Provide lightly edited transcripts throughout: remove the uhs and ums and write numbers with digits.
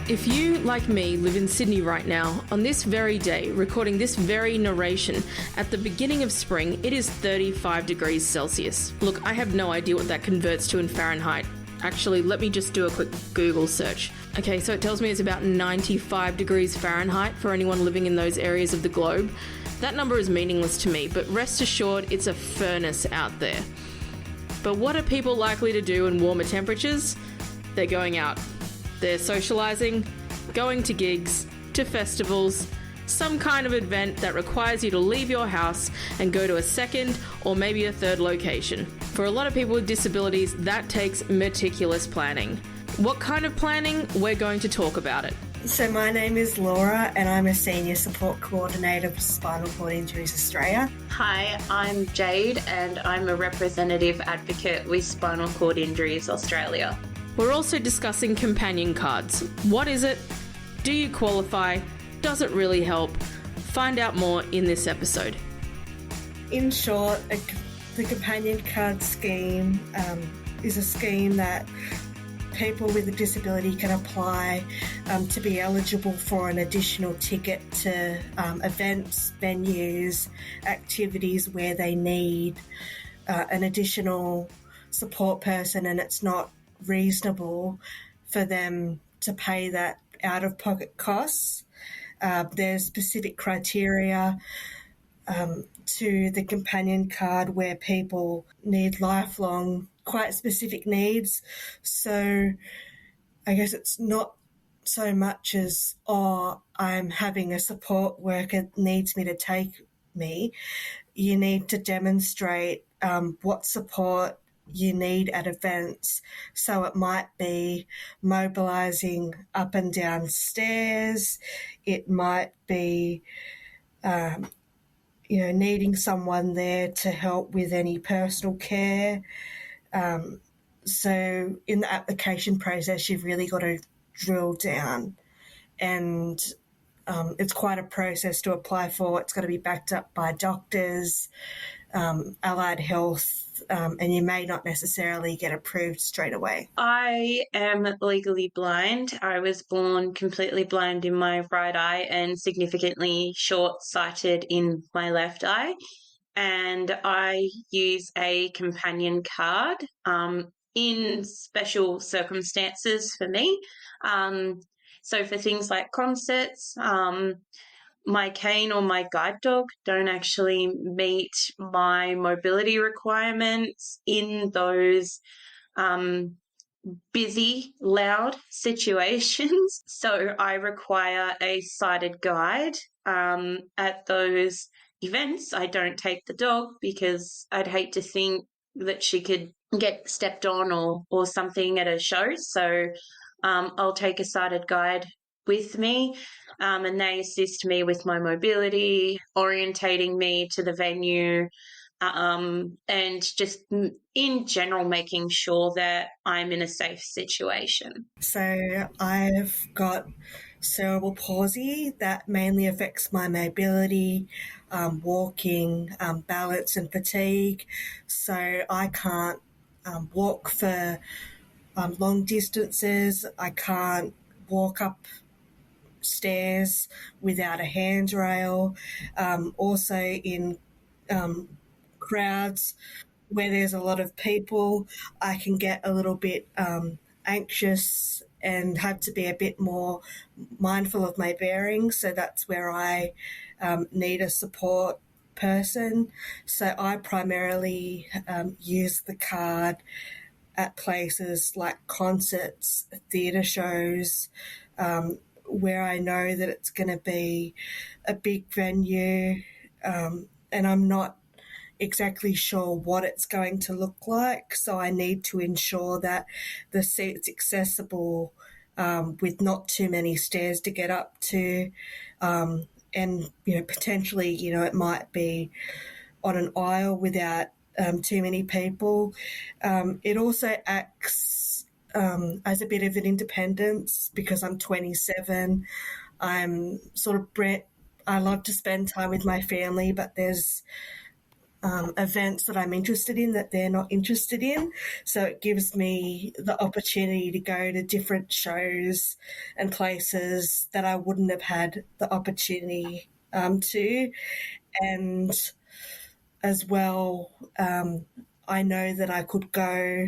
If you, like me, live in Sydney right now, on this very day, recording this very narration, at the beginning of spring, it is 35 degrees Celsius. Look, I have no idea what that converts to in Fahrenheit. Actually, let me just do a quick Google search. Okay, so it tells me it's about 95 degrees Fahrenheit for anyone living in those areas of the globe. That number is meaningless to me, but rest assured it's a furnace out there. But what are people likely to do in warmer temperatures? They're going out. They're socialising, going to gigs, to festivals, some kind of event that requires you to leave your house and go to a second or maybe a third location. For a lot of people with disabilities, that takes meticulous planning. What kind of planning? We're going to talk about it. So my name is Laura and I'm a Senior Support Coordinator for Spinal Cord Injuries Australia. Hi, I'm Jade and I'm a Representative Advocate with Spinal Cord Injuries Australia. We're also discussing companion cards. What is it? Do you qualify? Does it really help? Find out more in this episode. In short, the companion card scheme is a scheme that people with a disability can apply to be eligible for an additional ticket to events, venues, activities where they need an additional support person, and it's not reasonable for them to pay that out-of-pocket costs. There's specific criteria to the companion card where people need lifelong, quite specific needs. So I guess it's not so much as, I'm having a support worker that needs me to take me. You need to demonstrate what support you need at events. So it might be mobilising up and down stairs. It might be, needing someone there to help with any personal care. So in the application process, you've really got to drill down, and it's quite a process to apply for. It's got to be backed up by doctors, allied health, and you may not necessarily get approved straight away. I am legally blind. I was born completely blind in my right eye and significantly short-sighted in my left eye. And I use a companion card in special circumstances for me. So for things like concerts, my cane or my guide dog don't actually meet my mobility requirements in those busy, loud situations. So I require a sighted guide at those events. I don't take the dog because I'd hate to think that she could get stepped on or something at a show. So I'll take a sighted guide with me, and they assist me with my mobility, orientating me to the venue, and just in general making sure that I'm in a safe situation. So I've got cerebral palsy that mainly affects my mobility, walking, balance and fatigue. So I can't walk for long distances. I can't walk up stairs without a handrail. Also in crowds where there's a lot of people, I can get a little bit anxious and have to be a bit more mindful of my bearings. So that's where I need a support person. So I primarily use the card at places like concerts, theatre shows, where I know that it's going to be a big venue, and I'm not exactly sure what it's going to look like. So I need to ensure that the seat's accessible with not too many stairs to get up to, and potentially it might be on an aisle without too many people. It also acts as a bit of an independence because I'm 27. I'm sort of I love to spend time with my family, but there's events that I'm interested in that they're not interested in. So it gives me the opportunity to go to different shows and places that I wouldn't have had the opportunity to. And as well, I know that I could go,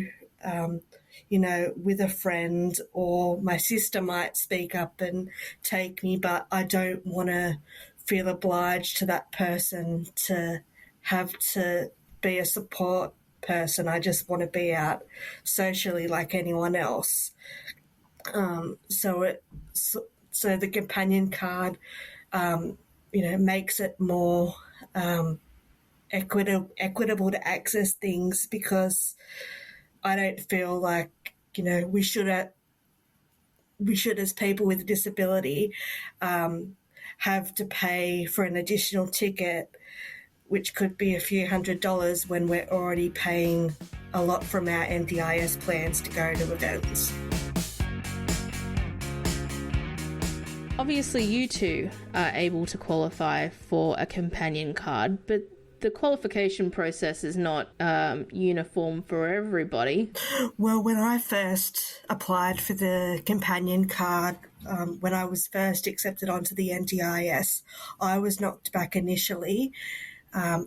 with a friend, or my sister might speak up and take me, but I don't want to feel obliged to that person to have to be a support person. I just want to be out socially like anyone else. So it so the companion card, makes it more equitable to access things, because I don't feel like we should, as people with a disability, have to pay for an additional ticket, which could be a few $100s when we're already paying a lot from our NDIS plans to go to events. Obviously, you two are able to qualify for a companion card, but the qualification process is not uniform for everybody. Well, when I first applied for the companion card, when I was first accepted onto the NDIS, I was knocked back initially.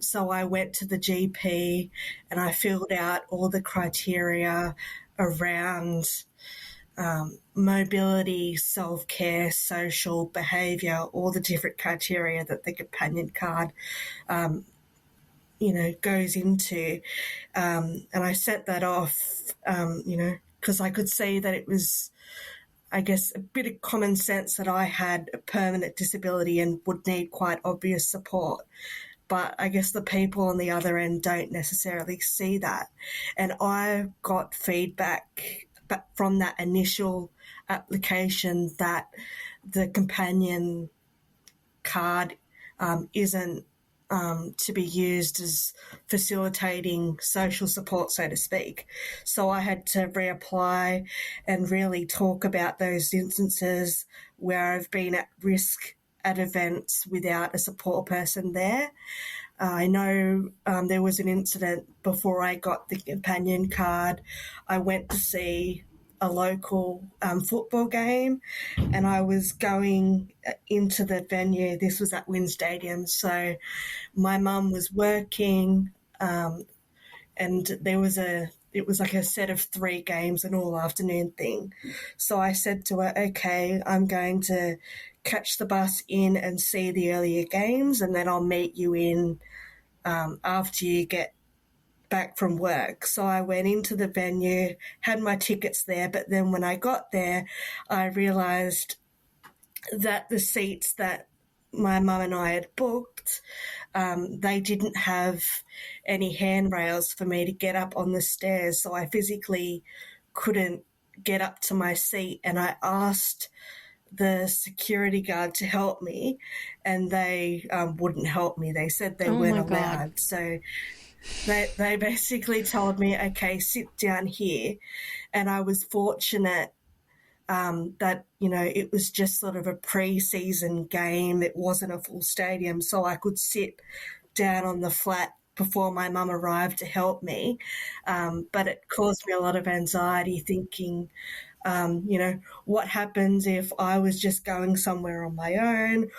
So I went to the GP and I filled out all the criteria around mobility, self-care, social behaviour, all the different criteria that the companion card goes into. And I set that off, because I could see that it was, I guess, a bit of common sense that I had a permanent disability and would need quite obvious support. But I guess the people on the other end don't necessarily see that. And I got feedback from that initial application that the companion card isn't to be used as facilitating social support, so to speak. So I had to reapply and really talk about those instances where I've been at risk at events without a support person there. I know there was an incident before I got the companion card. I went to see a local football game, and I was going into the venue. This was at Wynn Stadium, so my mum was working, and it was like a set of 3 games, an all afternoon thing. So I said to her, okay, I'm going to catch the bus in and see the earlier games, and then I'll meet you in after you get back from work. So I went into the venue, had my tickets there, but then when I got there, I realised that the seats that my mum and I had booked, they didn't have any handrails for me to get up on the stairs, so I physically couldn't get up to my seat, and I asked the security guard to help me, and they wouldn't help me. They said they weren't allowed. So they basically told me, okay, sit down here. And I was fortunate that, it was just sort of a pre-season game. It wasn't a full stadium, so I could sit down on the flat before my mum arrived to help me. But it caused me a lot of anxiety thinking, what happens if I was just going somewhere on my own,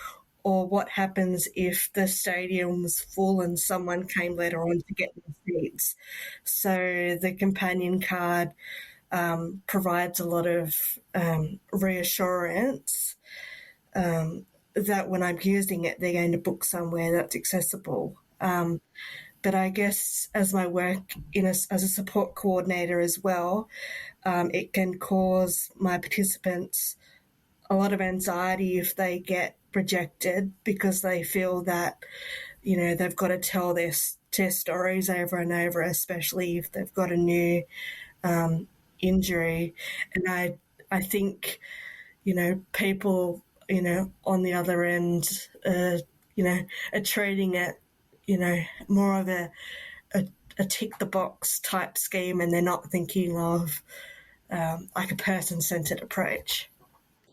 or what happens if the stadium was full and someone came later on to get the seats. So the companion card provides a lot of reassurance that when I'm using it, they're going to book somewhere that's accessible. But I guess as my work as a support coordinator as well, it can cause my participants a lot of anxiety if they get rejected, because they feel that, they've got to tell their stories over and over, especially if they've got a new injury. And I think, people, on the other end, are treating it, more of a tick the box type scheme, and they're not thinking of like a person-centered approach.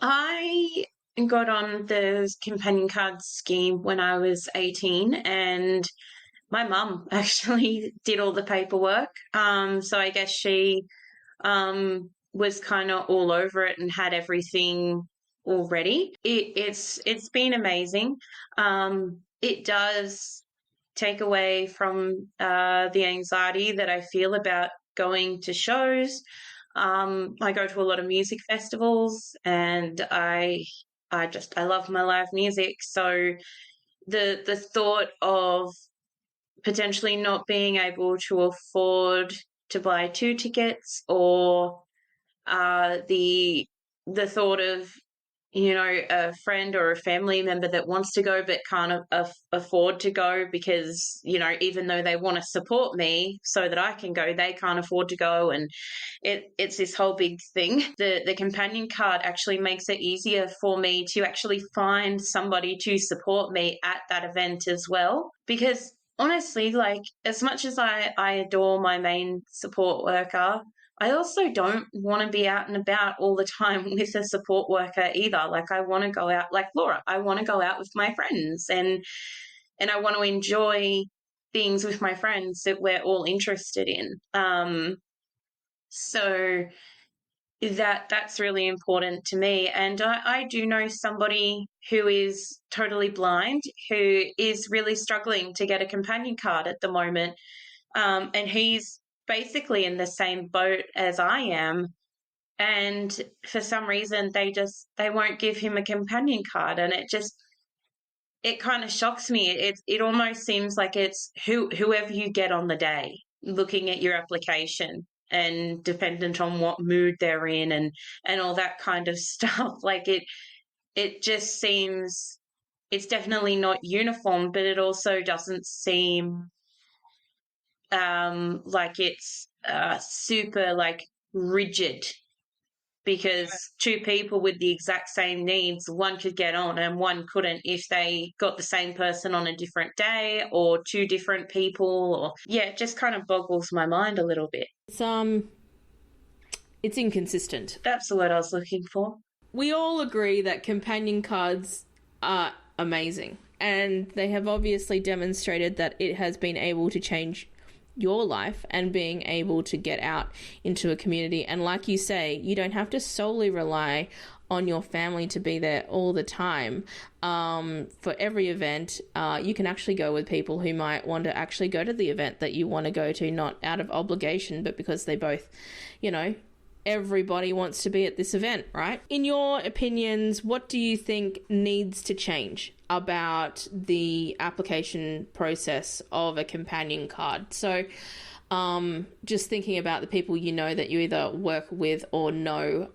I got on the companion card scheme when I was 18, and My mum actually did all the paperwork. So I guess she was kind of all over it and had everything already. It's been amazing. It does take away from the anxiety that I feel about going to shows. I go to a lot of music festivals, and I love my live music. So the thought of potentially not being able to afford to buy two tickets, or the thought of, a friend or a family member that wants to go but can't afford to go because, even though they want to support me so that I can go, they can't afford to go. And it's this whole big thing. The companion card actually makes it easier for me to actually find somebody to support me at that event as well. Because honestly, like, as much as I adore my main support worker, I also don't want to be out and about all the time with a support worker either. Like, I want to go out, like Laura, I want to go out with my friends, and I want to enjoy things with my friends that we're all interested in. So that's really important to me. And I do know somebody who is totally blind, who is really struggling to get a companion card at the moment. And he's basically in the same boat as I am. And for some reason, they won't give him a companion card. And it kind of shocks me. It almost seems like it's whoever you get on the day, looking at your application and dependent on what mood they're in, and all that kind of stuff. Like, it just seems, it's definitely not uniform, but it also doesn't seem like it's super, like, rigid, because two people with the exact same needs, one could get on and one couldn't if they got the same person on a different day, or two different people. Or yeah, it just kind of boggles my mind a little bit. It's inconsistent. That's the word I was looking for. We all agree that companion cards are amazing, and they have obviously demonstrated that it has been able to change your life and being able to get out into a community. And like you say, you don't have to solely rely on your family to be there all the time. For every event, you can actually go with people who might want to actually go to the event that you want to go to, not out of obligation, but because they both, everybody wants to be at this event, right? In your opinions, what do you think needs to change about the application process of a companion card? So just thinking about the people that you either work with or know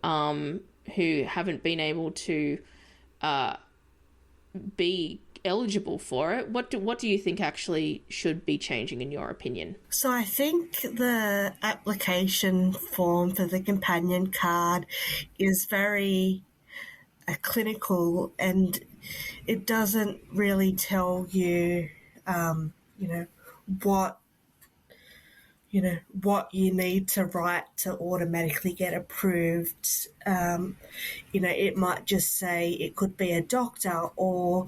who haven't been able to be eligible for it, what do you think actually should be changing in your opinion? So I think the application form for the companion card is very clinical, and it doesn't really tell you, what you need to write to automatically get approved. It might just say it could be a doctor or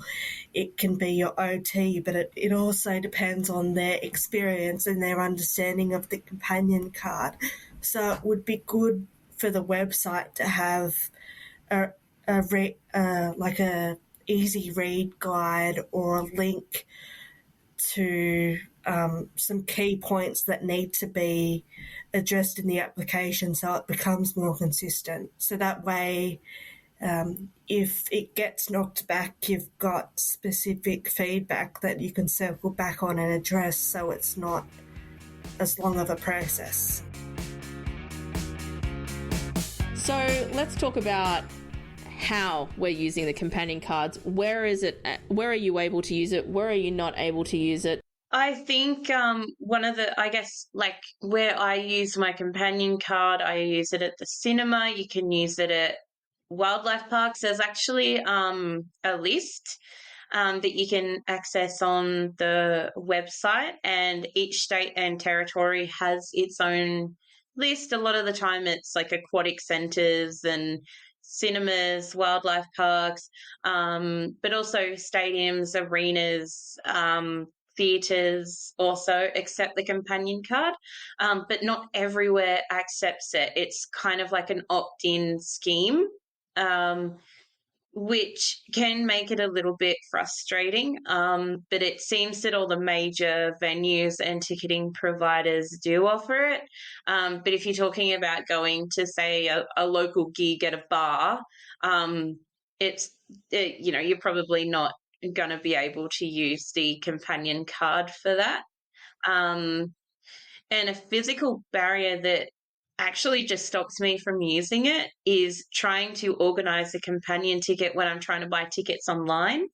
it can be your OT, but it also depends on their experience and their understanding of the companion card. So it would be good for the website to have like a easy read guide or a link to some key points that need to be addressed in the application, so it becomes more consistent. So that way, if it gets knocked back, you've got specific feedback that you can circle back on and address, so it's not as long of a process. So let's talk about how we're using the companion cards. Where is it? Where are you able to use it? Where are you not able to use it? I think one of the, I guess, like, where I use my companion card, I use it at the cinema. You can use it at wildlife parks. There's actually a list that you can access on the website, and each state and territory has its own list. A lot of the time it's like aquatic centres and cinemas, wildlife parks, but also stadiums, arenas, theatres also accept the companion card, but not everywhere accepts it. It's kind of like an opt-in scheme, um, which can make it a little bit frustrating. But it seems that all the major venues and ticketing providers do offer it. But if you're talking about going to, say, a local gig at a bar, it's you're probably not going to be able to use the companion card for that. Um, and a physical barrier that actually just stops me from using it is trying to organize a companion ticket when I'm trying to buy tickets online.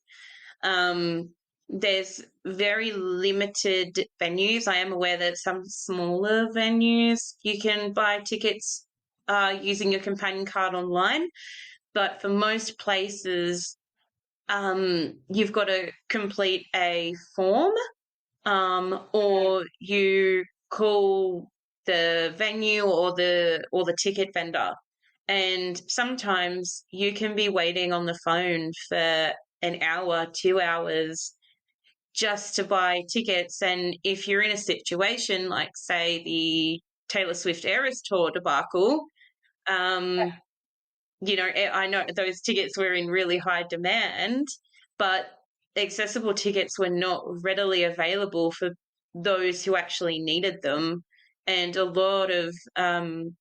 Um, there's very limited venues. I am aware that some smaller venues you can buy tickets using your companion card online, but for most places, you've got to complete a form, or you call the venue or the ticket vendor, and sometimes you can be waiting on the phone for an hour, 2 hours just to buy tickets. And if you're in a situation like, say, the Taylor Swift Eras Tour debacle, um, I know those tickets were in really high demand, but accessible tickets were not readily available for those who actually needed them. And a lot of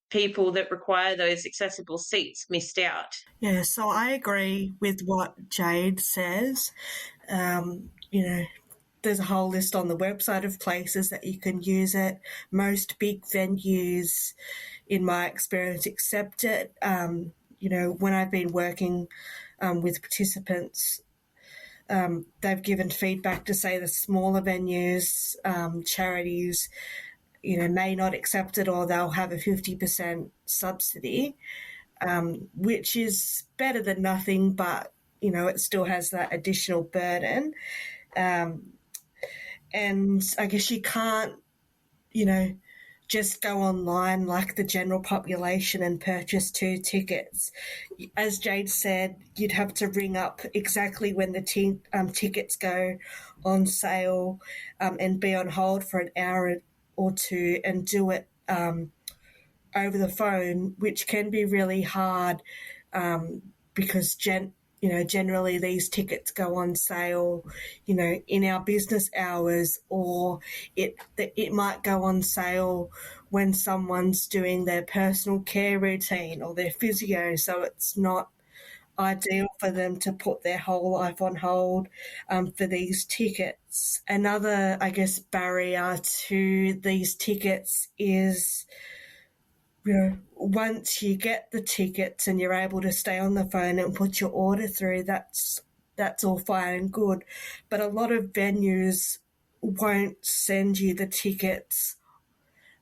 people that require those accessible seats missed out. Yeah, so I agree with what Jade says. There's a whole list on the website of places that you can use it. Most big venues, in my experience, accept it. When I've been working with participants, they've given feedback to say the smaller venues, charities, may not accept it, or they'll have a 50% subsidy, which is better than nothing, but, it still has that additional burden. And I guess you can't, just go online like the general population and purchase 2 tickets. As Jade said, you'd have to ring up exactly when the tickets go on sale, and be on hold for an hour or 2 and do it over the phone, which can be really hard, because generally these tickets go on sale, in our business hours, or it might go on sale when someone's doing their personal care routine or their physio, so it's not ideal for them to put their whole life on hold for these tickets. Another, I guess, barrier to these tickets is, once you get the tickets and you're able to stay on the phone and put your order through, that's all fine and good. But a lot of venues won't send you the tickets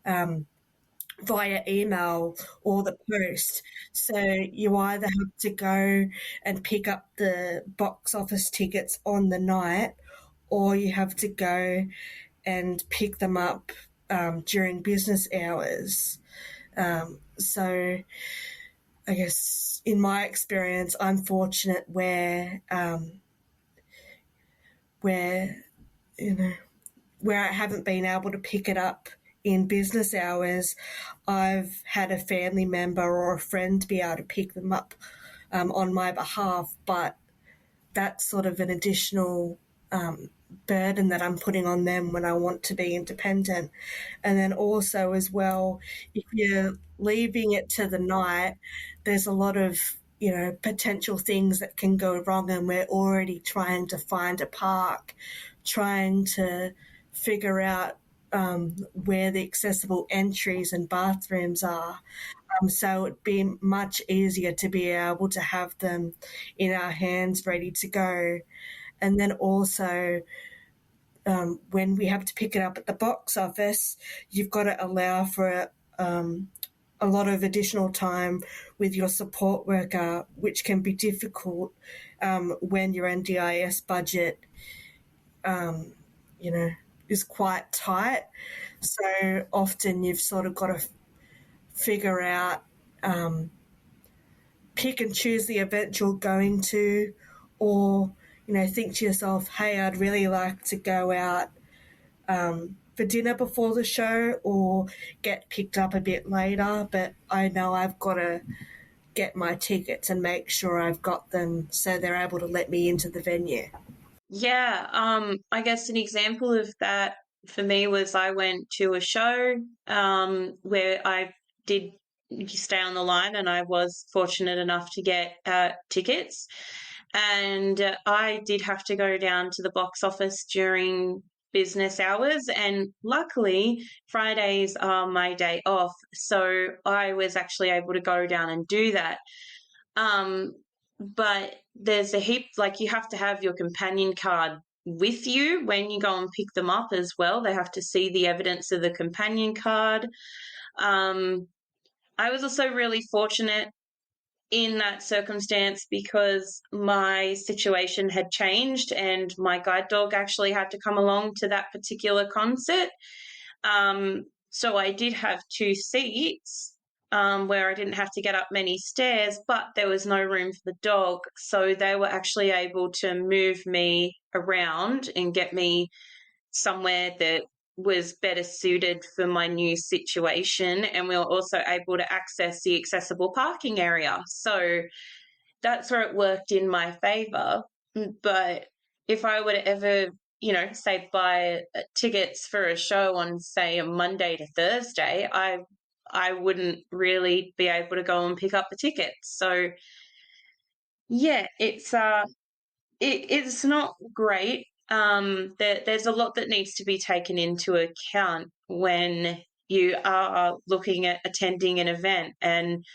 via email or the post. So you either have to go and pick up the box office tickets on the night, or you have to go and pick them up during business hours. So I guess in my experience, I'm fortunate where I haven't been able to pick it up in business hours. I've had a family member or a friend be able to pick them up on my behalf, but that's sort of an additional burden that I'm putting on them when I want to be independent. And then also as well, if you're leaving it to the night, there's a lot of, potential things that can go wrong, and we're already trying to find a park, trying to figure out where the accessible entries and bathrooms are. So it'd be much easier to be able to have them in our hands ready to go. And then also, when we have to pick it up at the box office, you've got to allow for a lot of additional time with your support worker, which can be difficult when your NDIS budget, is quite tight. So often you've sort of got to figure out, pick and choose the event you're going to, or, think to yourself, hey, I'd really like to go out for dinner before the show or get picked up a bit later, but I know I've got to get my tickets and make sure I've got them so they're able to let me into the venue. Yeah, I guess an example of that for me was I went to a show where I did stay on the line, and I was fortunate enough to get tickets. And I did have to go down to the box office during business hours, and luckily Fridays are my day off, so I was actually able to go down and do that. Um, but there's a heap, like, you have to have your companion card with you when you go and pick them up as well. They have to see the evidence of the companion card. I was also really fortunate in that circumstance because my situation had changed and my guide dog actually had to come along to that particular concert. So I did have two seats where I didn't have to get up many stairs, but there was no room for the dog. So they were actually able to move me around and get me somewhere that was better suited for my new situation. And we were also able to access the accessible parking area. So that's where it worked in my favor. But if I were to ever, say buy tickets for a show on, say, a Monday to Thursday, I wouldn't really be able to go and pick up the tickets. So yeah, it's not great. There's a lot that needs to be taken into account when you are looking at attending an event, and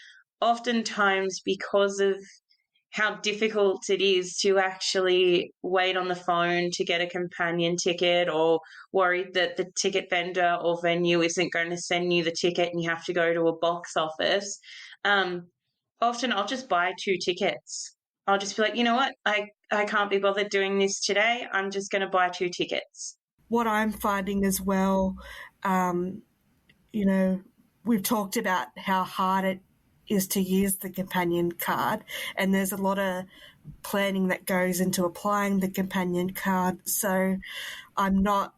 oftentimes because of how difficult it is to actually wait on the phone to get a companion ticket, or worried that the ticket vendor or venue isn't going to send you the ticket and you have to go to a box office. Often I'll just buy two tickets. I'll just be like, you know what, I can't be bothered doing this today. I'm just going to buy two tickets. What I'm finding as well, we've talked about how hard it is to use the companion card, and there's a lot of planning that goes into applying the companion card. So I'm not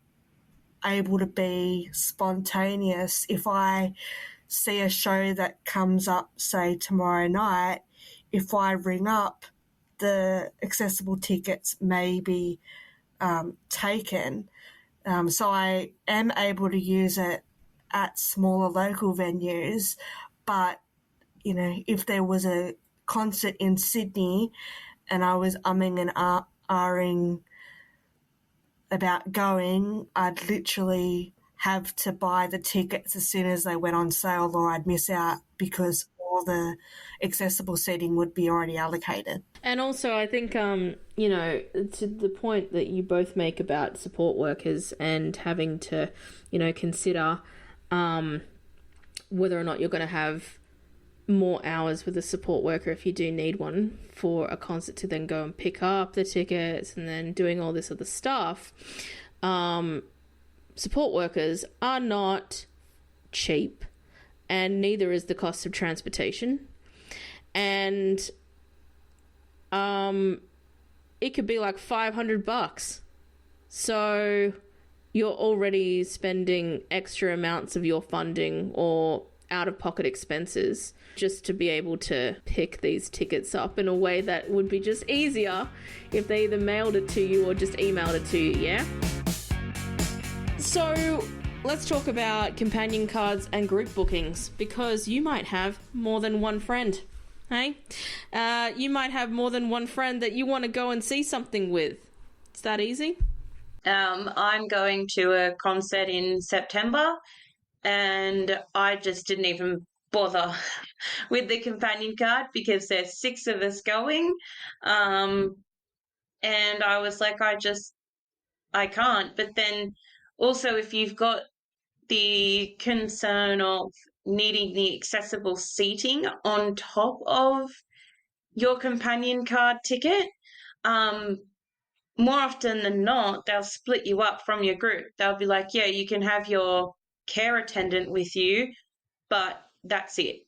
able to be spontaneous. If I see a show that comes up, say, tomorrow night, if I ring up, the accessible tickets may be taken. So I am able to use it at smaller local venues, but if there was a concert in Sydney and I was umming and ahhing about going, I'd literally have to buy the tickets as soon as they went on sale, or I'd miss out because all the accessible seating would be already allocated. And also, I think, to the point that you both make about support workers and having to, consider whether or not you're going to have more hours with a support worker if you do need one for a concert to then go and pick up the tickets and then doing all this other stuff. Support workers are not cheap, and neither is the cost of transportation. And it could be like $500. So you're already spending extra amounts of your funding or out-of-pocket expenses just to be able to pick these tickets up in a way that would be just easier if they either mailed it to you or just emailed it to you, yeah? So let's talk about companion cards and group bookings, because you might have more than one friend, hey? You might have more than one friend that you want to go and see something with. It's that easy? I'm going to a concert in September, and I just didn't even bother with the companion card because there's 6 of us going. And I was like, I can't. But then also, if you've got the concern of needing the accessible seating on top of your companion card ticket, more often than not, they'll split you up from your group. They'll be like, yeah, you can have your care attendant with you, but that's it.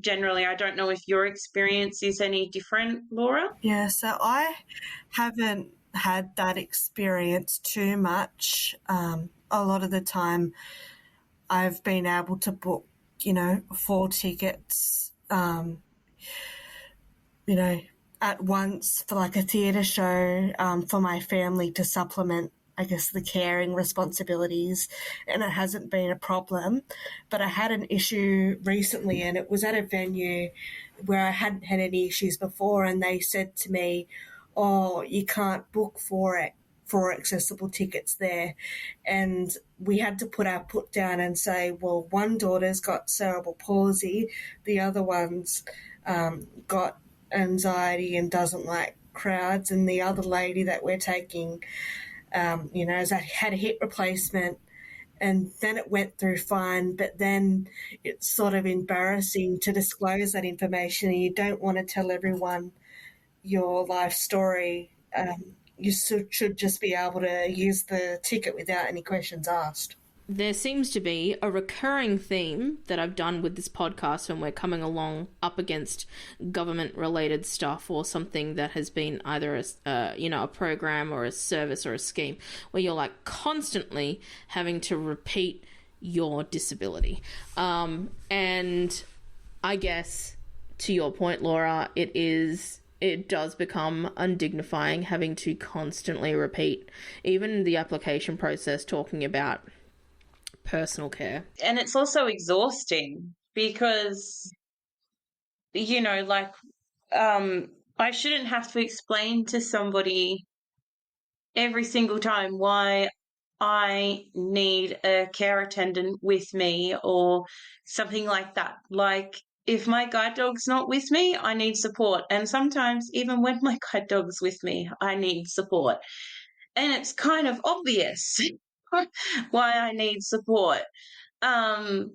Generally, I don't know if your experience is any different, Laura. Yeah, so I haven't had that experience too much. a lot of the time I've been able to book, 4 tickets, at once for like a theatre show for my family to supplement, I guess, the caring responsibilities, and it hasn't been a problem. But I had an issue recently, and it was at a venue where I hadn't had any issues before, and they said to me, "Oh, you can't book for accessible tickets there." And we had to put our foot down and say, well, one daughter's got cerebral palsy, the other one's got anxiety and doesn't like crowds, and the other lady that we're taking, has had a hip replacement, and then it went through fine, but then it's sort of embarrassing to disclose that information, and you don't want to tell everyone your life story. You should just be able to use the ticket without any questions asked. There seems to be a recurring theme that I've done with this podcast when we're coming along up against government-related stuff or something that has been either a program or a service or a scheme, where you're like constantly having to repeat your disability. And I guess to your point, Laura, it does become undignifying having to constantly repeat, even the application process, talking about personal care. And it's also exhausting because, I shouldn't have to explain to somebody every single time why I need a care attendant with me or something like that. Like, if my guide dog's not with me, I need support. And sometimes, even when my guide dog's with me, I need support. And it's kind of obvious why I need support. And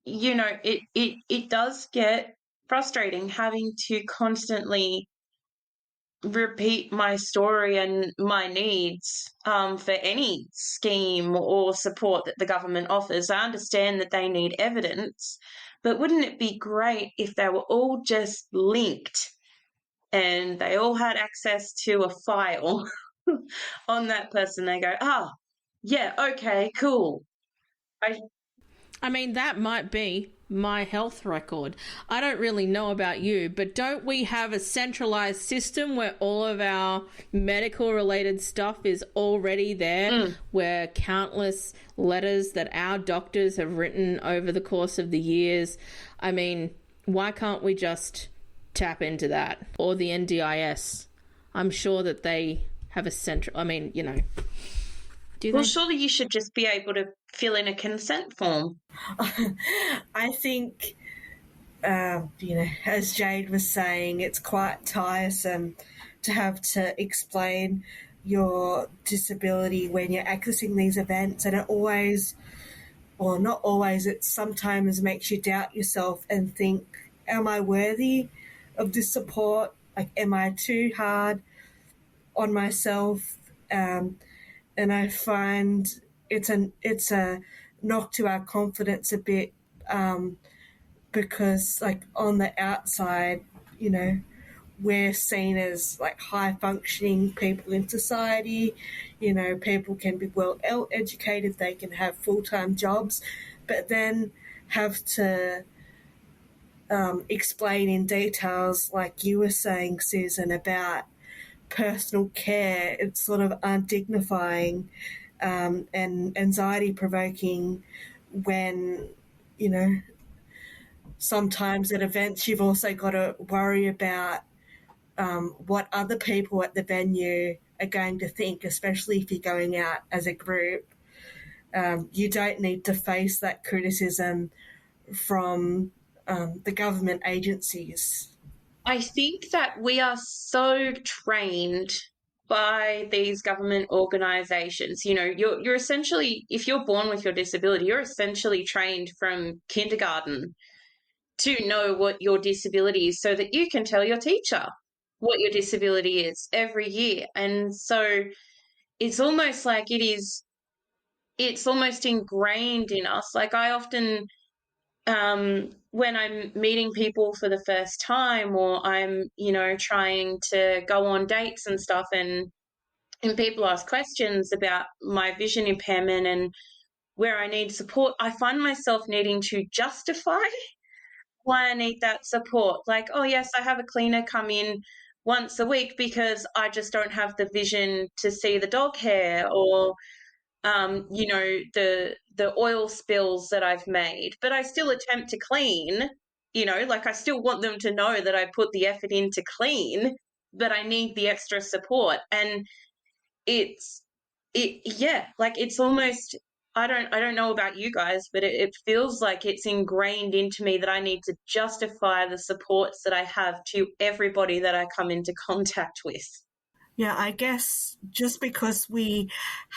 it does get frustrating having to constantly repeat my story and my needs for any scheme or support that the government offers. I understand that they need evidence, but wouldn't it be great if they were all just linked and they all had access to a file on that person? They go, yeah, okay, cool. I mean, that might be my health record. I don't really know about you, but don't we have a centralized system where all of our medical related stuff is already there, where countless letters that our doctors have written over the course of the years? I mean, why can't we just tap into that? Or the NDIS? I'm sure that they have a central, Well, surely you should just be able to fill in a consent form. I think, as Jade was saying, it's quite tiresome to have to explain your disability when you're accessing these events, and it always, or not always, it sometimes makes you doubt yourself and think, am I worthy of this support? Like, am I too hard on myself? And I find it's a knock to our confidence a bit, because, like, on the outside, we're seen as like high functioning people in society. People can be well educated, they can have full-time jobs, but then have to explain in details, like you were saying, Susan, about personal care. It's sort of undignifying and anxiety provoking when, sometimes at events you've also got to worry about what other people at the venue are going to think, especially if you're going out as a group. You don't need to face that criticism from the government agencies. I think that we are so trained by these government organizations. You're essentially, if you're born with your disability, you're essentially trained from kindergarten to know what your disability is so that you can tell your teacher what your disability is every year. And so it's almost like it's almost ingrained in us. Like, I often, when I'm meeting people for the first time, or I'm, trying to go on dates and stuff, and and people ask questions about my vision impairment and where I need support, I find myself needing to justify why I need that support. Like, oh, yes, I have a cleaner come in once a week because I just don't have the vision to see the dog hair, or the oil spills that I've made, but I still attempt to clean, like I still want them to know that I put the effort in to clean, but I need the extra support. And it's almost, I don't know about you guys, but it feels like it's ingrained into me that I need to justify the supports that I have to everybody that I come into contact with. Yeah, I guess just because we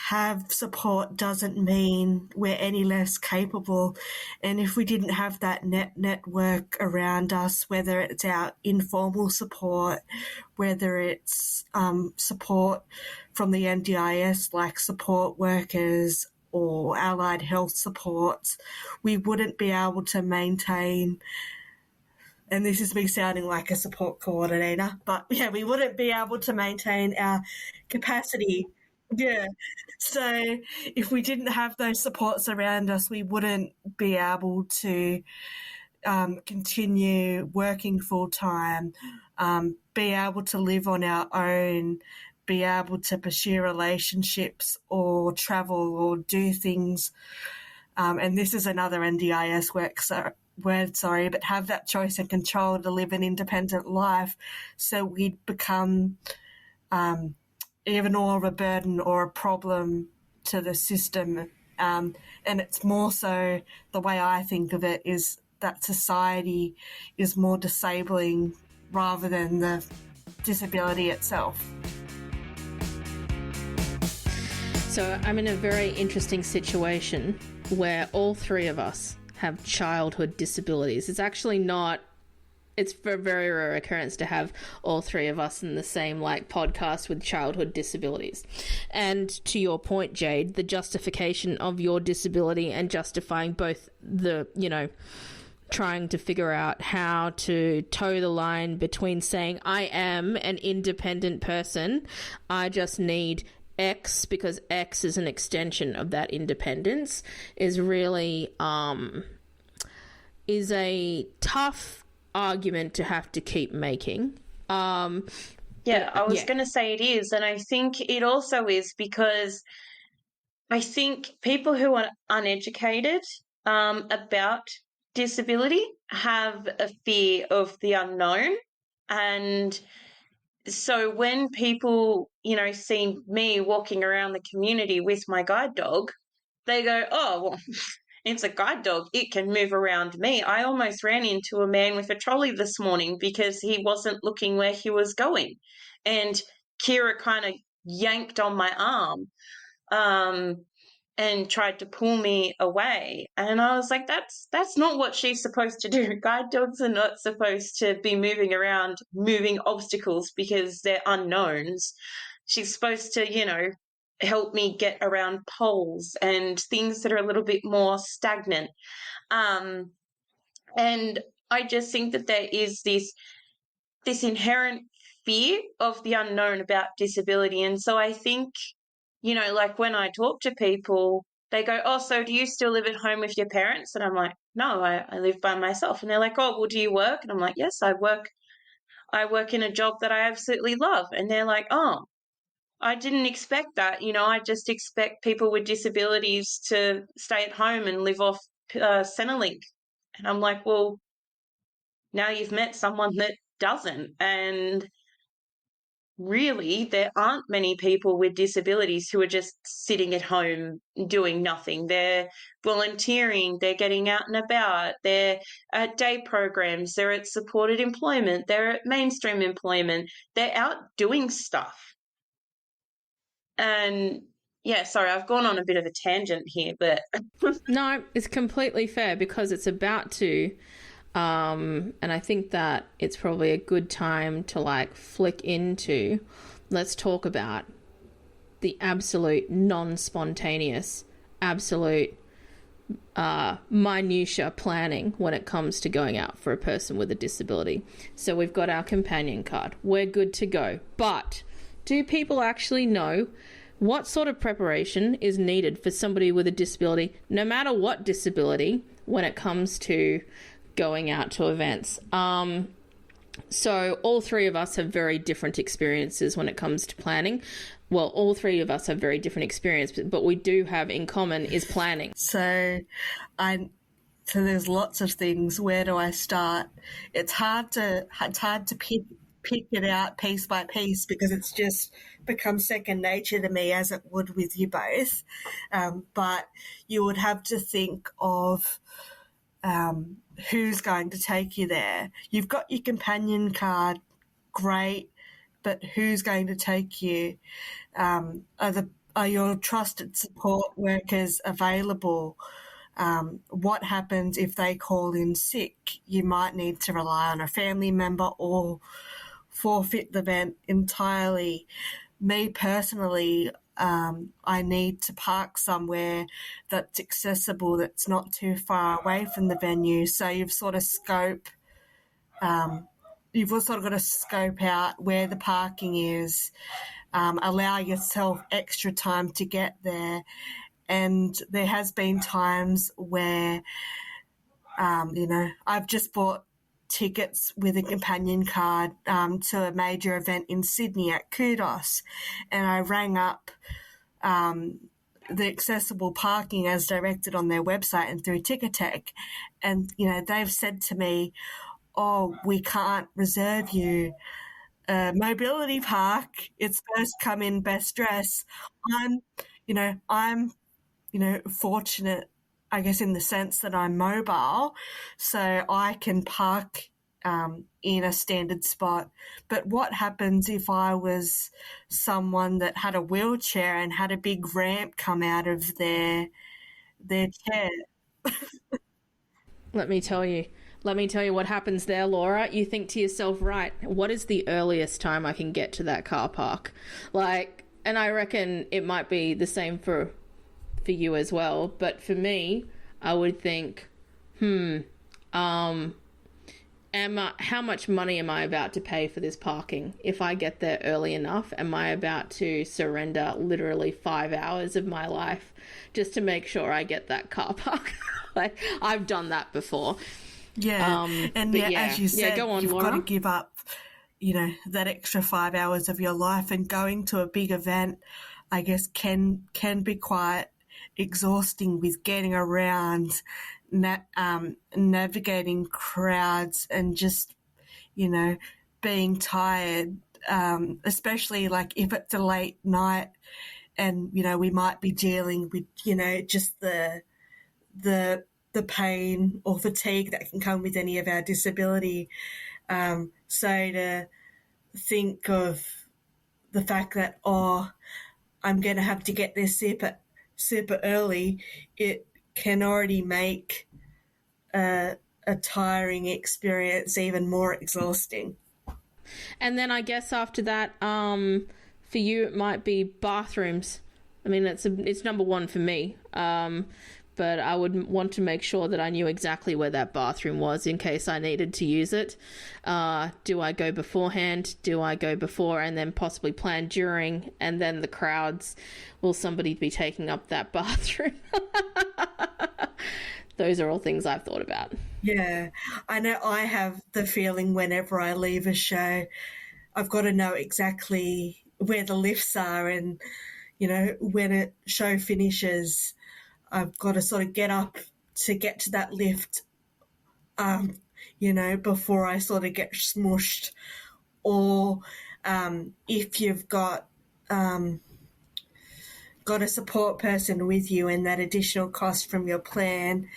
have support doesn't mean we're any less capable. And if we didn't have that network around us, whether it's our informal support, whether it's support from the NDIS, like support workers or allied health supports, we wouldn't be able to maintain, and this is me sounding like a support coordinator, but yeah, we wouldn't be able to maintain our capacity. Yeah. So if we didn't have those supports around us, we wouldn't be able to continue working full time, be able to live on our own, be able to pursue relationships or travel or do things. And this is another NDIS word, but have that choice and control to live an independent life. So we'd become even more of a burden or a problem to the system. And it's more so, the way I think of it is that society is more disabling rather than the disability itself. So I'm in a very interesting situation where all three of us have childhood disabilities. It's actually not, it's a very rare occurrence to have all three of us in the same podcast with childhood disabilities. And to your point, Jade, the justification of your disability and justifying both the, trying to figure out how to toe the line between saying I am an independent person, I just need X because X is an extension of that independence, is really is a tough argument to have to keep making. I was going to say it is, and I think it also is because I think people who are uneducated about disability have a fear of the unknown. And so when people, see me walking around the community with my guide dog, they go, oh, well, it's a guide dog. It can move around me. I almost ran into a man with a trolley this morning because he wasn't looking where he was going. And Kira kind of yanked on my arm and tried to pull me away. And I was like, that's not what she's supposed to do. Guide dogs are not supposed to be moving around, moving obstacles because they're unknowns. She's supposed to, help me get around poles and things that are a little bit more stagnant. And I just think that there is this inherent fear of the unknown about disability. And so I think, when I talk to people, they go, oh, so do you still live at home with your parents? And I'm like, no, I live by myself. And they're like, oh, well, do you work? And I'm like, yes, I work in a job that I absolutely love. And they're like, oh, I didn't expect that. I just expect people with disabilities to stay at home and live off Centrelink. And I'm like, well, now you've met someone that doesn't. And really, there aren't many people with disabilities who are just sitting at home doing nothing. They're volunteering, they're getting out and about, they're at day programs, they're at supported employment, they're at mainstream employment, they're out doing stuff. And yeah, sorry, I've gone on a bit of a tangent here, but no, it's completely fair because it's about to, and I think that it's probably a good time to flick into, let's talk about the absolute non-spontaneous, absolute minutia planning when it comes to going out for a person with a disability. So we've got our companion card. We're good to go. But Do people actually know what sort of preparation is needed for somebody with a disability, no matter what disability, when it comes to going out to events? So all three of us have very different experiences when it comes to planning. Well, all three of us have very different experiences, but we do have in common is planning. So there's lots of things. Where do I start? It's hard to pick it out piece by piece because it's just become second nature to me, as it would with you both. But you would have to think of who's going to take you there. You've got your companion card, great, but who's going to take you? Are your trusted support workers available? What happens if they call in sick? You might need to rely on a family member or forfeit the event entirely. Me personally, I need to park somewhere that's accessible, that's not too far away from the venue. So you've sort of got to scope out where the parking is, allow yourself extra time to get there. And there has been times where, I've just bought tickets with a companion card to a major event in Sydney at Kudos, and I rang up the accessible parking as directed on their website and through Ticketek, and they've said to me, "Oh, we can't reserve you a mobility park. It's first come in, best dress." I'm fortunate, I guess, in the sense that I'm mobile, so I can park in a standard spot. But what happens if I was someone that had a wheelchair and had a big ramp come out of their chair? Let me tell you what happens there, Laura. You think to yourself, right, what is the earliest time I can get to that car park? And I reckon it might be the same for you as well. But for me, I would think, how much money am I about to pay for this parking? If I get there early enough, am I about to surrender literally 5 hours of my life just to make sure I get that car park? I've done that before. Yeah, as you said, go on, you've Laura. got to give up, that extra 5 hours of your life, and going to a big event, I guess, can be quite exhausting with getting around, navigating crowds, and just, being tired, especially if it's a late night and, we might be dealing with, just the pain or fatigue that can come with any of our disability. So to think of the fact that, I'm going to have to get there super early, it can already make a tiring experience even more exhausting. And then I guess after that, for you, it might be bathrooms. I mean, it's number one for me. But I would want to make sure that I knew exactly where that bathroom was in case I needed to use it. Do I go beforehand? Do I go before and then possibly plan during? And then the crowds, will somebody be taking up that bathroom? Those are all things I've thought about. Yeah, I know I have the feeling whenever I leave a show, I've got to know exactly where the lifts are, and, when a show finishes, I've got to sort of get up to get to that lift, before I sort of get smushed. Or if you've got a support person with you and that additional cost from your plan,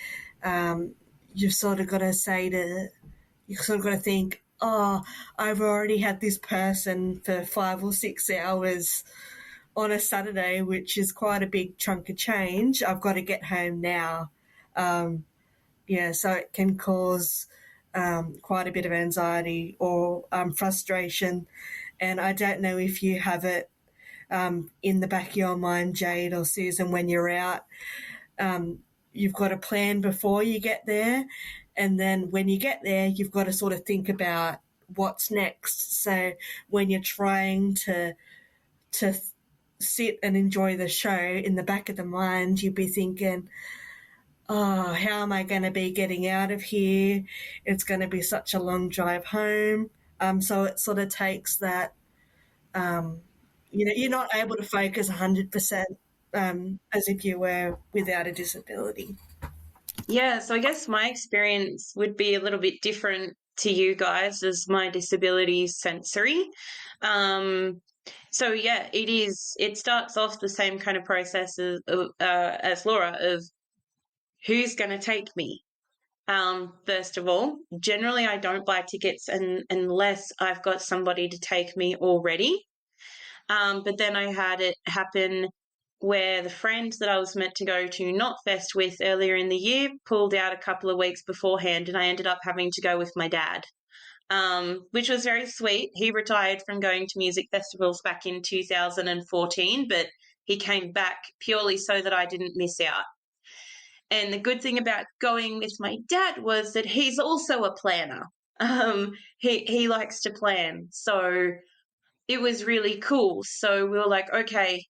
you've sort of got to think, I've already had this person for 5 or 6 hours on a Saturday, which is quite a big chunk of change. I've got to get home now. So it can cause quite a bit of anxiety or frustration. And I don't know if you have it in the back of your mind, Jade or Susan, when you're out. You've got to plan before you get there. And then when you get there, you've got to sort of think about what's next. So when you're trying to to sit and enjoy the show, in the back of the mind, you'd be thinking, oh, how am I going to be getting out of here? It's going to be such a long drive home. So it sort of takes that, you're not able to focus 100% as if you were without a disability. Yeah, so I guess my experience would be a little bit different to you guys, as my disability is sensory. So yeah, it starts off the same kind of process as Laura, of who's going to take me. First of all, generally I don't buy tickets unless I've got somebody to take me already. But then I had it happen where the friend that I was meant to go to Knotfest with earlier in the year pulled out a couple of weeks beforehand, and I ended up having to go with my dad, which was very sweet. He retired from going to music festivals back in 2014, but he came back purely so that I didn't miss out. And the good thing about going with my dad was that he's also a planner. He likes to plan, so it was really cool. So we were like, okay,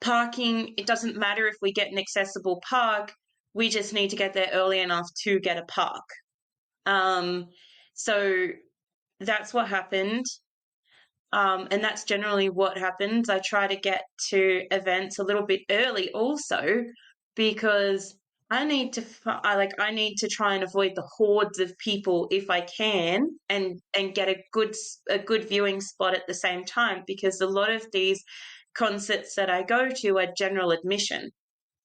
parking, it doesn't matter if we get an accessible park, we just need to get there early enough to get a park. So that's what happened. And that's generally what happens. I try to get to events a little bit early also, because I need to try and avoid the hordes of people if I can, and get a good viewing spot at the same time, because a lot of these concerts that I go to are general admission.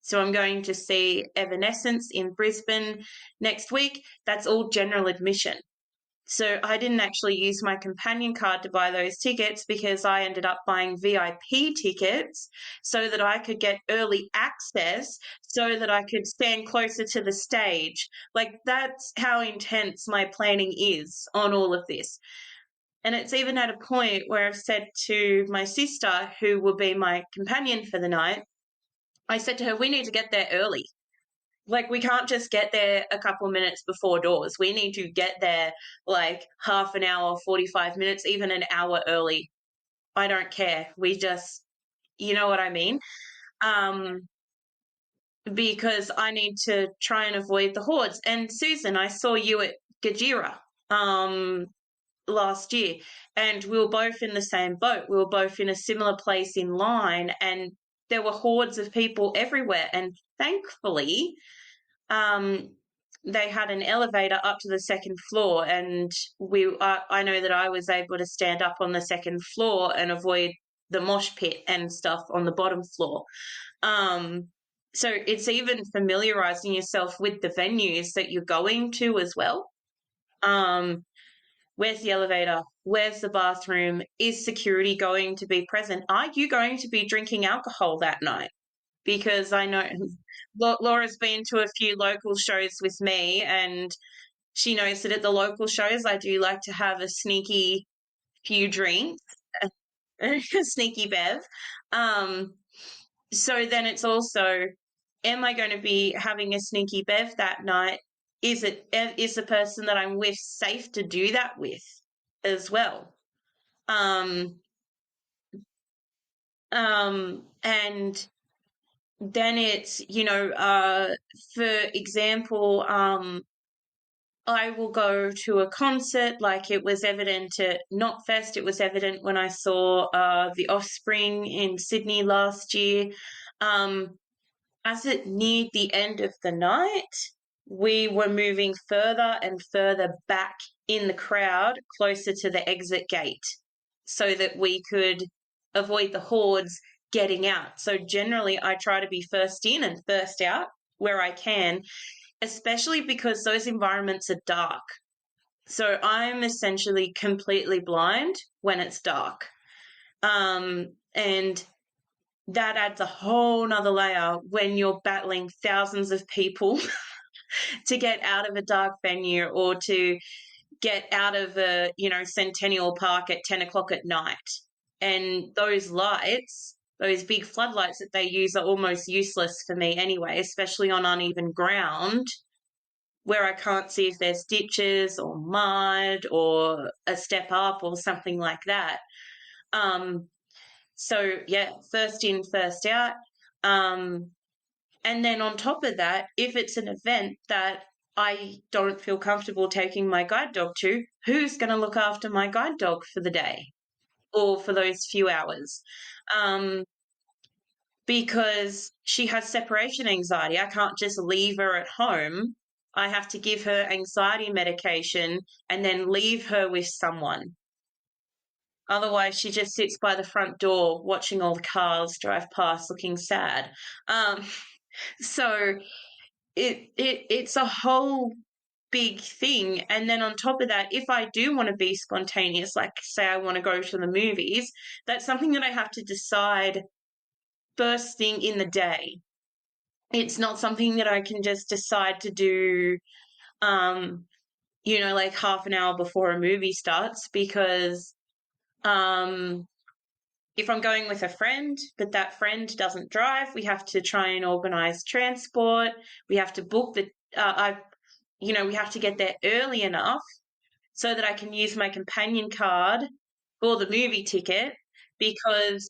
So I'm going to see Evanescence in Brisbane next week. That's all general admission. So I didn't actually use my companion card to buy those tickets, because I ended up buying VIP tickets so that I could get early access, so that I could stand closer to the stage. Like, that's how intense my planning is on all of this. And it's even at a point where I've said to my sister, who will be my companion for the night, I said to her, we need to get there early. Like, we can't just get there a couple of minutes before doors. We need to get there like half an hour, 45 minutes, even an hour early. I don't care. We just, you know what I mean? Because I need to try and avoid the hordes. And Susan, I saw you at Gajira last year, and we were both in the same boat. We were both in a similar place in line, and there were hordes of people everywhere. And thankfully, they had an elevator up to the second floor, and I know that I was able to stand up on the second floor and avoid the mosh pit and stuff on the bottom floor. So it's even familiarizing yourself with the venues that you're going to as well. Where's the elevator? Where's the bathroom? Is security going to be present? Are you going to be drinking alcohol that night? Because I know Laura's been to a few local shows with me, and she knows that at the local shows I do like to have a sneaky few drinks, a sneaky bev. So then it's also, am I going to be having a sneaky bev that night? Is the person that I'm with safe to do that with as well? And then it's, for example, I will go to a concert, like it was evident at Knotfest. It was evident when I saw The Offspring in Sydney last year. As it neared the end of the night, we were moving further and further back in the crowd, closer to the exit gate, so that we could avoid the hordes getting out. So generally, I try to be first in and first out where I can, especially because those environments are dark. So I'm essentially completely blind when it's dark. And that adds a whole nother layer when you're battling thousands of people to get out of a dark venue, or to get out of a, Centennial Park at 10 o'clock at night. And those lights, those big floodlights that they use, are almost useless for me anyway, especially on uneven ground where I can't see if there's ditches or mud or a step up or something like that. So, yeah, first in, first out. And then on top of that, if it's an event that I don't feel comfortable taking my guide dog to, who's going to look after my guide dog for the day or for those few hours? Because she has separation anxiety. I can't just leave her at home. I have to give her anxiety medication and then leave her with someone. Otherwise, she just sits by the front door watching all the cars drive past looking sad. Um, so it's a whole big thing. And then on top of that, if I do want to be spontaneous, like say I want to go to the movies, that's something that I have to decide first thing in the day. It's not something that I can just decide to do, like half an hour before a movie starts, because if I'm going with a friend, but that friend doesn't drive, we have to try and organize transport. We have to book we have to get there early enough so that I can use my companion card for the movie ticket, because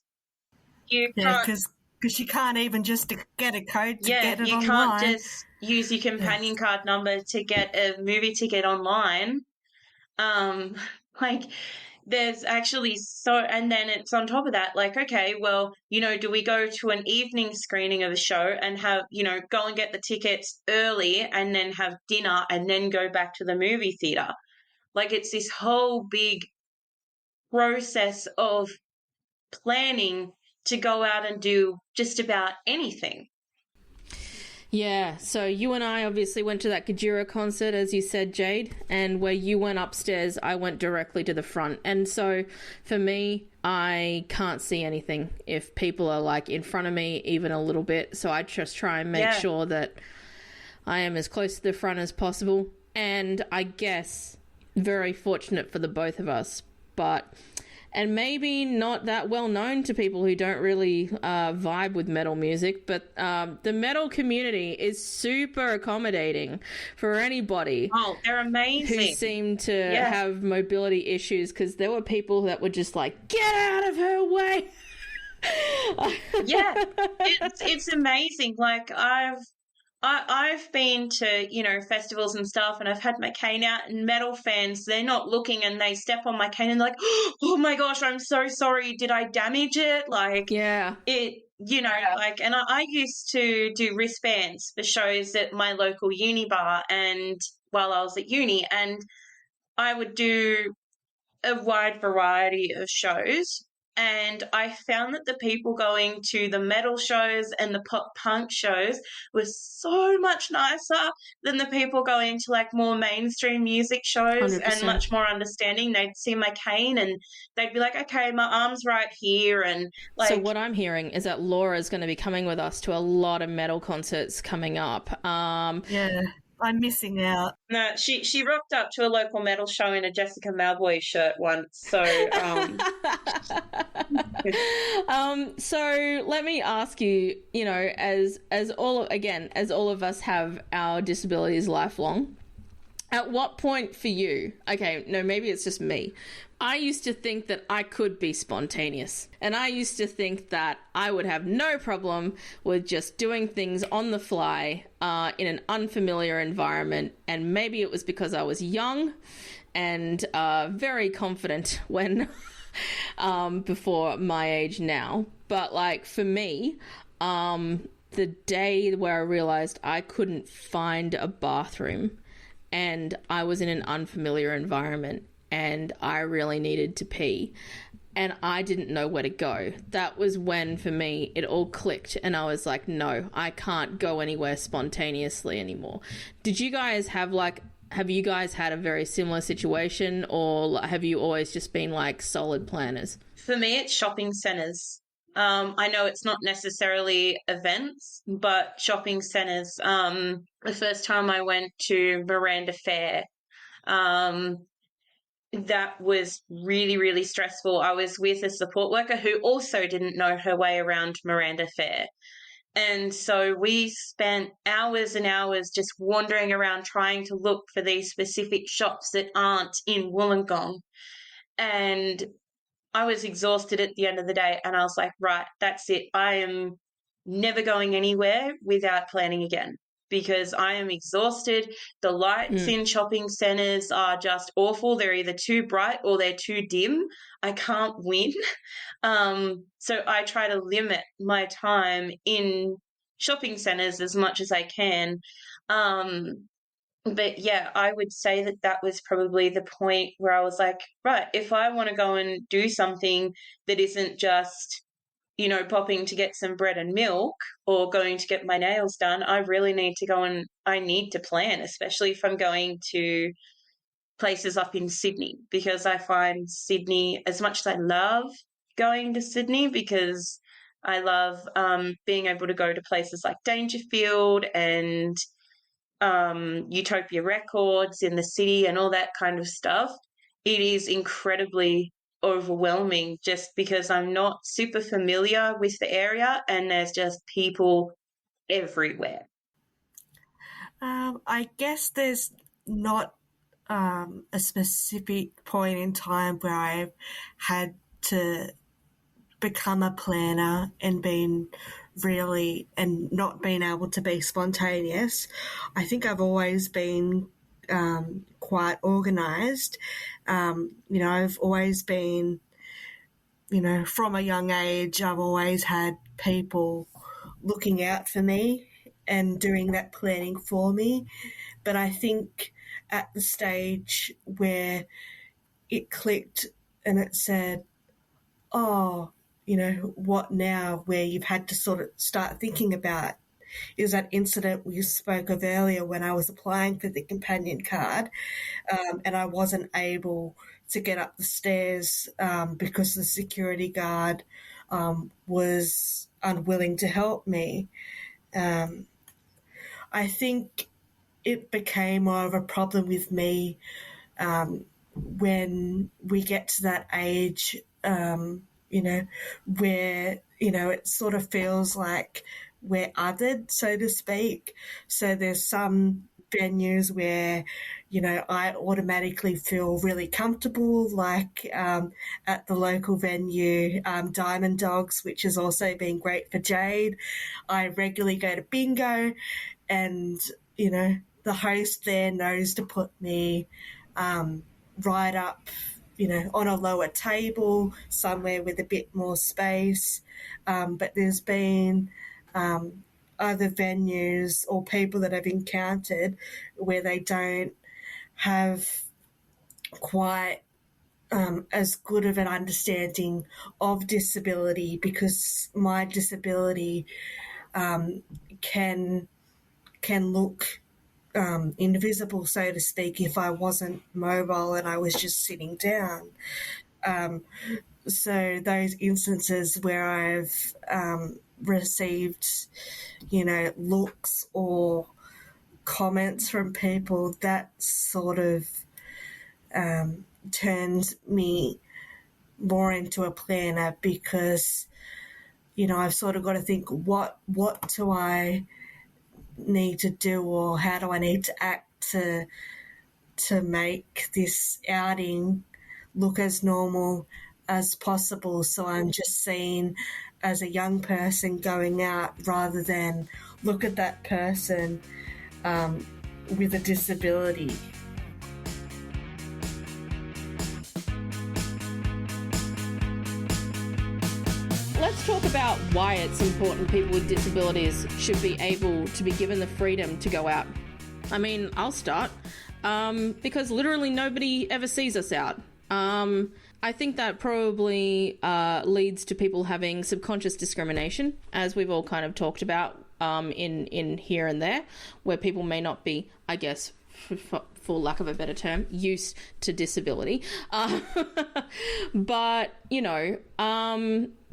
you Yeah, can't, because you can't even just get a code to get it you online. can't just use your companion card number to get a movie ticket online. Like there's actually and then it's on top of that, like, okay, well, do we go to an evening screening of a show and have, go and get the tickets early and then have dinner and then go back to the movie theater? Like it's this whole big process of planning to go out and do just about anything. Yeah, so you and I obviously went to that Gajira concert, as you said, Jade, and where you went upstairs, I went directly to the front. And so for me, I can't see anything if people are like in front of me even a little bit. So I just try and make sure that I am as close to the front as possible. And I guess very fortunate for the both of us, and maybe not that well known to people who don't really vibe with metal music, but the metal community is super accommodating for anybody. Oh, they're amazing. Who seem to have mobility issues, because there were people that were just like, get out of her way. Yeah, it's amazing. Like I've been to, festivals and stuff, and I've had my cane out, and metal fans, they're not looking and they step on my cane and they're like, oh my gosh, I'm so sorry. Did I damage it? Like, yeah. And I used to do wristbands for shows at my local uni bar, and while I was at uni, and I would do a wide variety of shows. And I found that the people going to the metal shows and the pop punk shows were so much nicer than the people going to like more mainstream music shows 100%. and much more understanding. They'd see my cane and they'd be like, okay, my arm's right here. And like, so what I'm hearing is that Laura's going to be coming with us to a lot of metal concerts coming up. Yeah. I'm missing out. No, she rocked up to a local metal show in a Jessica Mauboy shirt once. So, so let me ask you, as all of us have our disabilities lifelong, at what point for you, okay, no, maybe it's just me, I used to think that I could be spontaneous, and I used to think that I would have no problem with just doing things on the fly in an unfamiliar environment. And maybe it was because I was young and very confident when before my age now. But like for me, the day where I realized I couldn't find a bathroom and I was in an unfamiliar environment and I really needed to pee and I didn't know where to go, that was when, for me, it all clicked and I was like, no, I can't go anywhere spontaneously anymore. Did you guys have you guys had a very similar situation, or have you always just been like solid planners? For me, it's shopping centres. I know it's not necessarily events, but shopping centres. The first time I went to Miranda Fair, that was really, really stressful. I was with a support worker who also didn't know her way around Miranda Fair. And so we spent hours and hours just wandering around trying to look for these specific shops that aren't in Wollongong. And I was exhausted at the end of the day, and I was like, right, that's it. I am never going anywhere without planning again because I am exhausted. The lights in shopping centres are just awful. They're either too bright or they're too dim. I can't win. So I try to limit my time in shopping centres as much as I can. But yeah, I would say that that was probably the point where I was like, right, if I want to go and do something that isn't just, popping to get some bread and milk or going to get my nails done, I really need to go and I need to plan, especially if I'm going to places up in Sydney, because I find Sydney, as much as I love going to Sydney, because I love being able to go to places like Dangerfield and Utopia Records in the city and all that kind of stuff, it is incredibly overwhelming just because I'm not super familiar with the area and there's just people everywhere. I guess there's not a specific point in time where I've had to become a planner and not being able to be spontaneous. I think I've always been quite organised. I've always been, from a young age, I've always had people looking out for me and doing that planning for me. But I think at the stage where it clicked and it said, oh, what now, where you've had to sort of start thinking about is that incident we spoke of earlier when I was applying for the companion card, and I wasn't able to get up the stairs because the security guard was unwilling to help me. I think it became more of a problem with me when we get to that age, where, it sort of feels like we're othered, so to speak. So there's some venues where, I automatically feel really comfortable, like at the local venue, Diamond Dogs, which has also been great for Jade. I regularly go to bingo and, the host there knows to put me right up, on a lower table, somewhere with a bit more space. But there's been other venues or people that I've encountered where they don't have quite as good of an understanding of disability, because my disability can look invisible, so to speak, if I wasn't mobile and I was just sitting down. So those instances where I've received, looks or comments from people, that sort of turns me more into a planner, because, I've sort of got to think, what do I need to do, or how do I need to act to make this outing look as normal as possible, so I'm just seen as a young person going out, rather than look at that person with a disability. Let's talk about why it's important people with disabilities should be able to be given the freedom to go out. I mean, I'll start, because literally nobody ever sees us out. I think that probably leads to people having subconscious discrimination, as we've all kind of talked about in here and there, where people may not be, I guess, for lack of a better term, used to disability. But,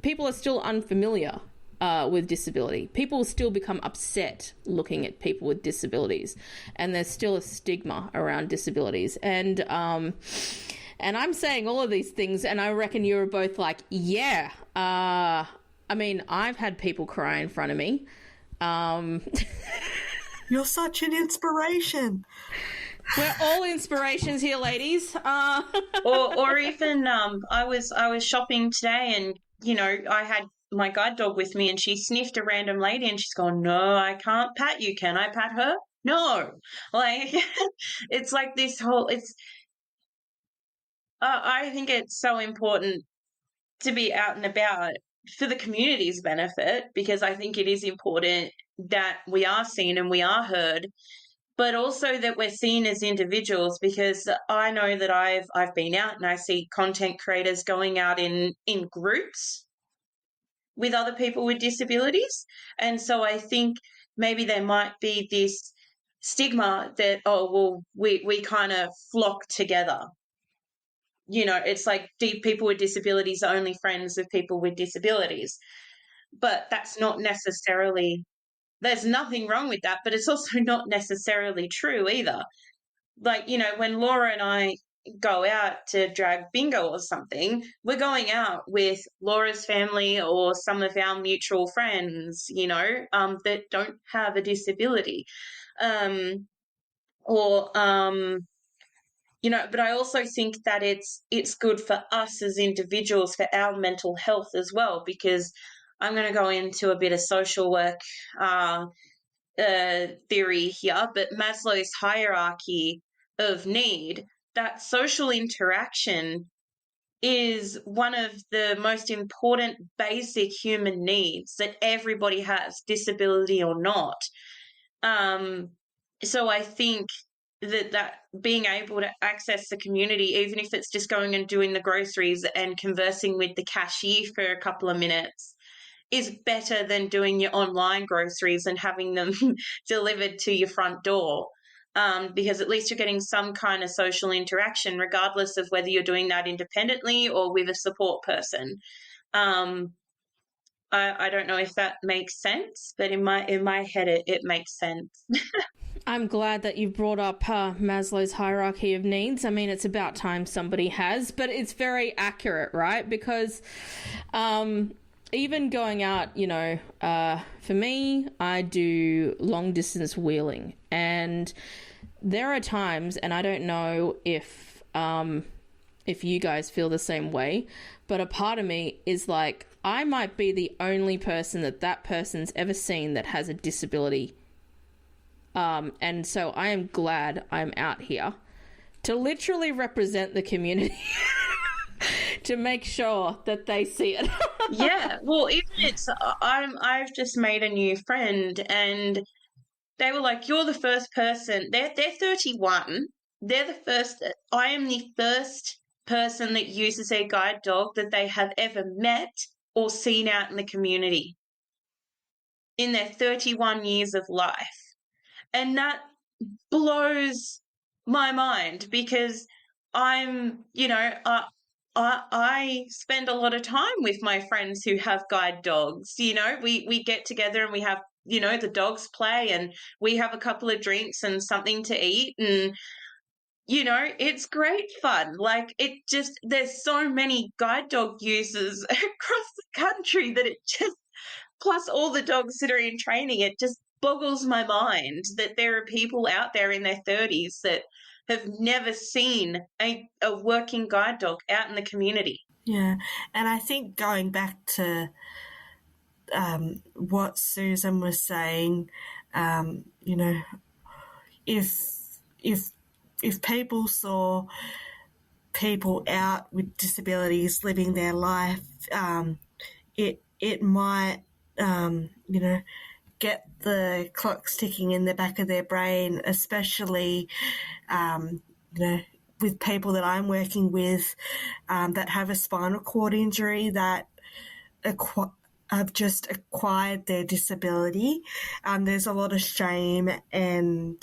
people are still unfamiliar with disability. People still become upset looking at people with disabilities, and there's still a stigma around disabilities. And I'm saying all of these things, and I reckon you're both like, yeah. I mean, I've had people cry in front of me. You're such an inspiration. We're all inspirations here, ladies. Or even I was shopping today, and I had my guide dog with me, and she sniffed a random lady, and she's gone, "No, I can't pat you. Can I pat her?" No, like it's like this whole. It's I think it's so important to be out and about for the community's benefit, because I think it is important that we are seen and we are heard, but also that we're seen as individuals, because I know that I've been out and I see content creators going out in groups with other people with disabilities. And so I think maybe there might be this stigma that, oh, well, we kind of flock together. It's like people with disabilities are only friends with people with disabilities. But that's not necessarily, there's nothing wrong with that, but it's also not necessarily true either. Like, when Laura and I go out to drag bingo or something, we're going out with Laura's family or some of our mutual friends, that don't have a disability. Or but I also think that it's good for us as individuals, for our mental health as well, because I'm going to go into a bit of social work theory here, but Maslow's hierarchy of need, that social interaction is one of the most important basic human needs that everybody has, disability or not. So I think that being able to access the community, even if it's just going and doing the groceries and conversing with the cashier for a couple of minutes, is better than doing your online groceries and having them delivered to your front door. Because at least you're getting some kind of social interaction, regardless of whether you're doing that independently or with a support person. I don't know if that makes sense, but in my head, it makes sense. I'm glad that you've brought up Maslow's hierarchy of needs. I mean, it's about time somebody has, but it's very accurate, right? Because even going out, for me, I do long distance wheeling, and there are times, and I don't know if you guys feel the same way, but a part of me is like, I might be the only person that person's ever seen that has a disability. And so I am glad I'm out here to literally represent the community to make sure that they see it. Yeah, well, even I've just made a new friend, and they were like, "You're the first person." They're 31. They're the first. I am the first person that uses a guide dog that they have ever met or seen out in the community in their 31 years of life. And that blows my mind, because I'm, I spend a lot of time with my friends who have guide dogs. We get together and we have, the dogs play, and we have a couple of drinks and something to eat, and it's great fun. Like, there's so many guide dog users across the country that it just, plus all the dogs that are in training, it just boggles my mind that there are people out there in their 30s that have never seen a working guide dog out in the community. Yeah, and I think going back to what Susan was saying, if people saw people out with disabilities living their life, it might get the clocks ticking in the back of their brain, especially with people that I'm working with that have a spinal cord injury that have just acquired their disability. There's a lot of shame and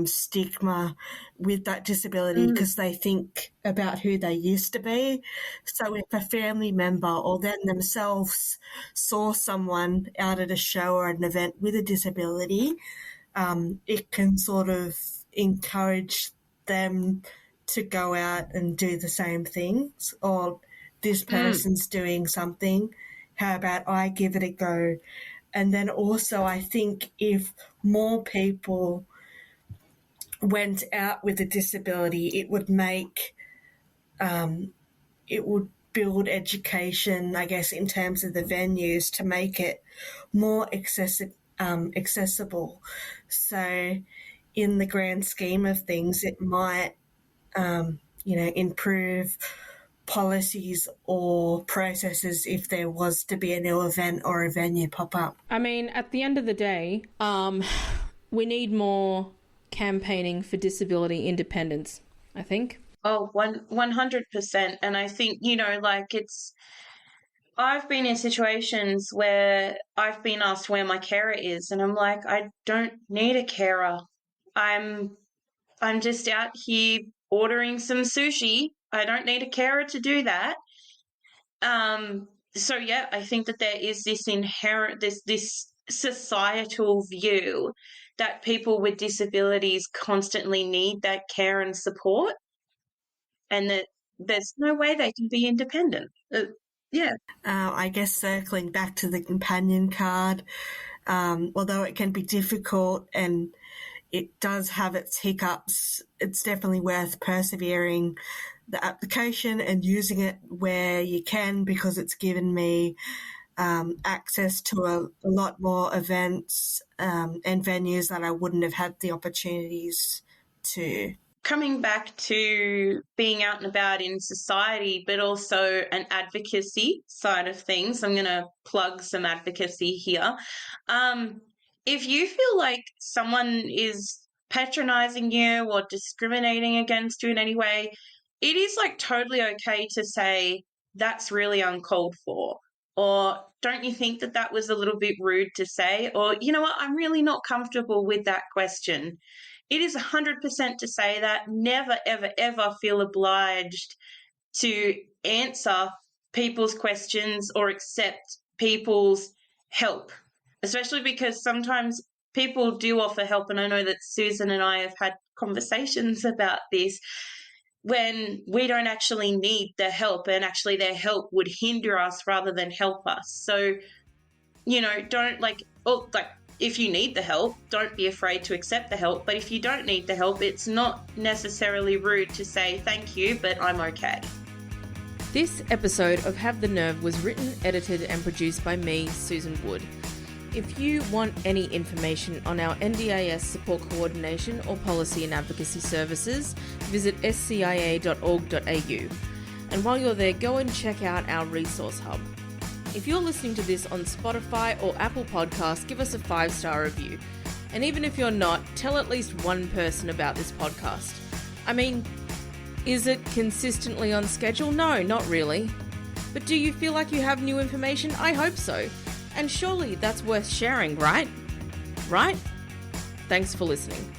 stigma with that disability because they think about who they used to be. So if a family member or them themselves saw someone out at a show or an event with a disability, it can sort of encourage them to go out and do the same things, or this person's doing something, how about I give it a go? And then also I think if more people went out with a disability, it would build education, I guess, in terms of the venues to make it more accessible. So, in the grand scheme of things, it might, improve policies or processes if there was to be a new event or a venue pop up. I mean, at the end of the day, we need more campaigning for disability independence, I think. Oh, 100%. And I think, I've been in situations where I've been asked where my carer is, and I'm like, I don't need a carer. I'm just out here ordering some sushi. I don't need a carer to do that. So yeah, I think that there is this inherent this societal view that people with disabilities constantly need that care and support, and that there's no way they can be independent. Yeah. I guess circling back to the companion card, although it can be difficult and it does have its hiccups, it's definitely worth persevering the application and using it where you can, because it's given me access to a lot more events and venues that I wouldn't have had the opportunities to. Coming back to being out and about in society, but also an advocacy side of things, I'm going to plug some advocacy here. If you feel like someone is patronizing you or discriminating against you in any way, it is totally okay to say that's really uncalled for. Or don't you think that that was a little bit rude to say? Or, you know what, I'm really not comfortable with that question. It is 100% to say that. Never, ever, ever feel obliged to answer people's questions or accept people's help, especially because sometimes people do offer help. And I know that Susan and I have had conversations about this when we don't actually need the help, and actually their help would hinder us rather than help us. So, don't if you need the help, don't be afraid to accept the help. But if you don't need the help, it's not necessarily rude to say thank you, but I'm okay. This episode of Have the Nerve was written, edited and produced by me, Susan Wood. If you want any information on our NDIS support coordination or policy and advocacy services, visit scia.org.au. And while you're there, go and check out our resource hub. If you're listening to this on Spotify or Apple Podcasts, give us a 5-star review. And even if you're not, tell at least one person about this podcast. I mean, is it consistently on schedule? No, not really. But do you feel like you have new information? I hope so. And surely that's worth sharing, right? Right? Thanks for listening.